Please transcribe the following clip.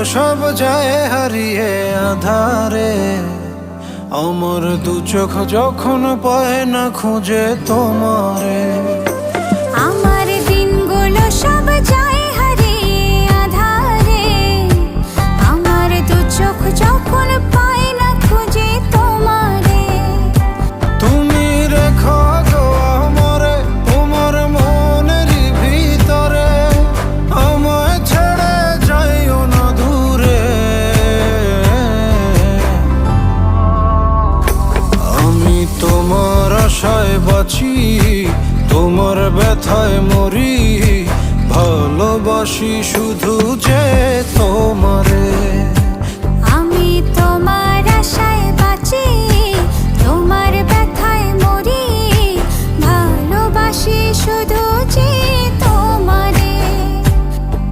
সব যায় হারিয়ে আধারে। আমার দু চোখ যখন পায় না খুঁজে তোমারে। আমার দিনগুলো সব যায় হারিয়ে আঁধারে। আমার দু চোখ যখন পায় না খুঁজে তোমারে। তুমি রেখো গো আমারে তোমার মনেরই ভিতরে, আমায় ছেড়ে যাইও না দূরে। আমি তোমার আশায় বাঁচি, তোমার ব্যথায় মরি, ভালোবাসি শুধু যে তোমার।